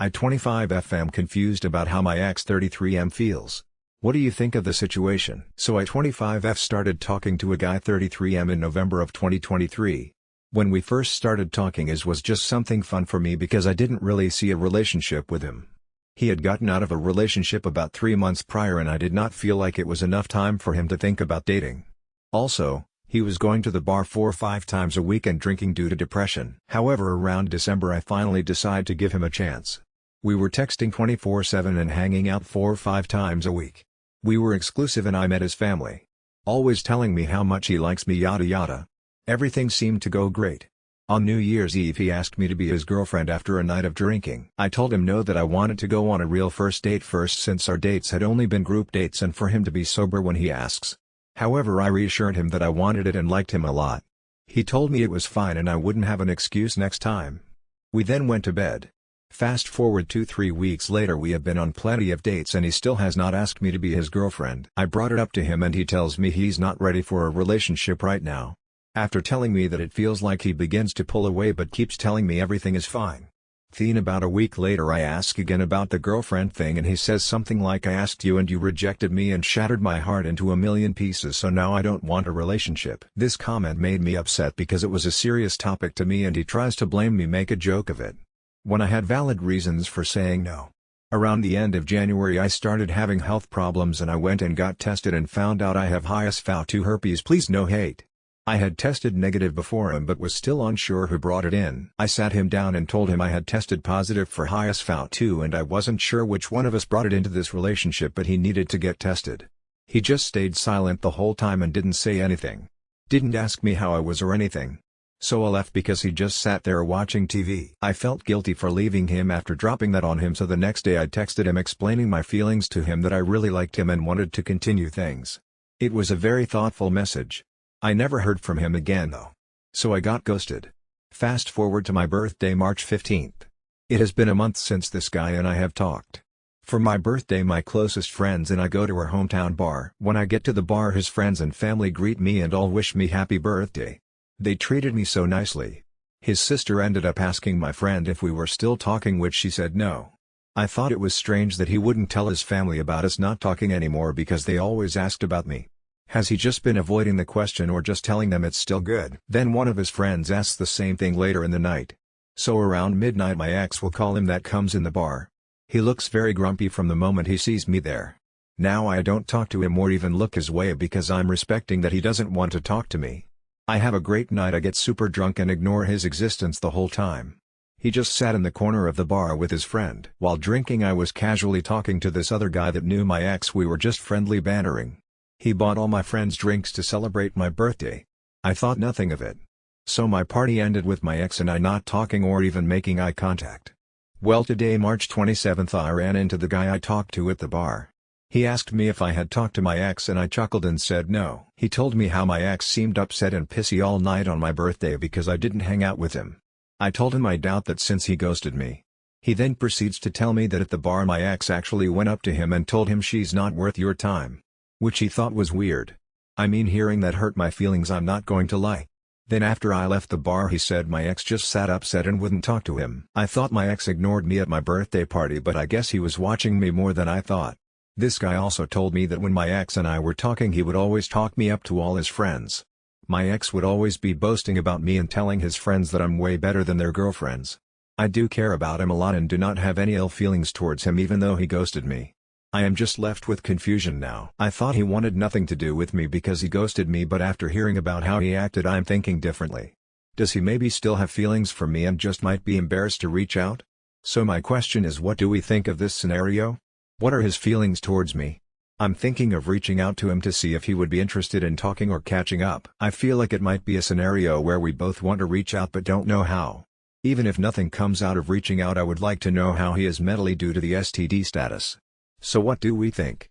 I 25F am confused about how my ex 33M feels. What do you think of the situation? So I 25F started talking to a guy 33M in November of 2023. When we first started talking, it was just something fun for me because I didn't really see a relationship with him. He had gotten out of a relationship about 3 months prior and I did not feel like it was enough time for him to think about dating. Also, he was going to the bar 4 or 5 times a week and drinking due to depression. However, around December I finally decided to give him a chance. We were texting 24/7 and hanging out 4 or 5 times a week. We were exclusive and I met his family. Always telling me how much he likes me, yada yada. Everything seemed to go great. On New Year's Eve he asked me to be his girlfriend after a night of drinking. I told him no, that I wanted to go on a real first date first since our dates had only been group dates and for him to be sober when he asks. However, I reassured him that I wanted it and liked him a lot. He told me it was fine and I wouldn't have an excuse next time. We then went to bed. Fast forward 2-3 weeks later, we have been on plenty of dates and he still has not asked me to be his girlfriend. I brought it up to him and he tells me he's not ready for a relationship right now. After telling me that it feels like he begins to pull away but keeps telling me everything is fine. Then about a week later I ask again about the girlfriend thing and he says something like, I asked you and you rejected me and shattered my heart into a million pieces, so now I don't want a relationship. This comment made me upset because it was a serious topic to me and he tries to blame me, make a joke of it, when I had valid reasons for saying no. Around the end of January I started having health problems and I went and got tested and found out I have HSV-2 herpes. Please no hate. I had tested negative before him but was still unsure who brought it in. I sat him down and told him I had tested positive for HSV-2 and I wasn't sure which one of us brought it into this relationship, but he needed to get tested. He just stayed silent the whole time and didn't say anything. Didn't ask me how I was or anything. So I left because he just sat there watching TV. I felt guilty for leaving him after dropping that on him, so the next day I texted him explaining my feelings to him, that I really liked him and wanted to continue things. It was a very thoughtful message. I never heard from him again though. So I got ghosted. Fast forward to my birthday, March 15th. It has been a month since this guy and I have talked. For my birthday my closest friends and I go to our hometown bar. When I get to the bar, his friends and family greet me and all wish me happy birthday. They treated me so nicely. His sister ended up asking my friend if we were still talking, which she said no. I thought it was strange that he wouldn't tell his family about us not talking anymore because they always asked about me. Has he just been avoiding the question or just telling them it's still good? Then one of his friends asks the same thing later in the night. So around midnight my ex, will call him that, comes in the bar. He looks very grumpy from the moment he sees me there. Now I don't talk to him or even look his way because I'm respecting that he doesn't want to talk to me. I have a great night, I get super drunk and ignore his existence the whole time. He just sat in the corner of the bar with his friend. While drinking I was casually talking to this other guy that knew my ex, we were just friendly bantering. He bought all my friends drinks to celebrate my birthday. I thought nothing of it. So my party ended with my ex and I not talking or even making eye contact. Well, today March 27th I ran into the guy I talked to at the bar. He asked me if I had talked to my ex and I chuckled and said no. He told me how my ex seemed upset and pissy all night on my birthday because I didn't hang out with him. I told him I doubt that since he ghosted me. He then proceeds to tell me that at the bar my ex actually went up to him and told him she's not worth your time. Which he thought was weird. I mean, hearing that hurt my feelings, I'm not going to lie. Then after I left the bar he said my ex just sat upset and wouldn't talk to him. I thought my ex ignored me at my birthday party, but I guess he was watching me more than I thought. This guy also told me that when my ex and I were talking he would always talk me up to all his friends. My ex would always be boasting about me and telling his friends that I'm way better than their girlfriends. I do care about him a lot and do not have any ill feelings towards him even though he ghosted me. I am just left with confusion now. I thought he wanted nothing to do with me because he ghosted me, but after hearing about how he acted I'm thinking differently. Does he maybe still have feelings for me and just might be embarrassed to reach out? So my question is, what do we think of this scenario? What are his feelings towards me? I'm thinking of reaching out to him to see if he would be interested in talking or catching up. I feel like it might be a scenario where we both want to reach out but don't know how. Even if nothing comes out of reaching out, I would like to know how he is mentally due to the STD status. So what do we think?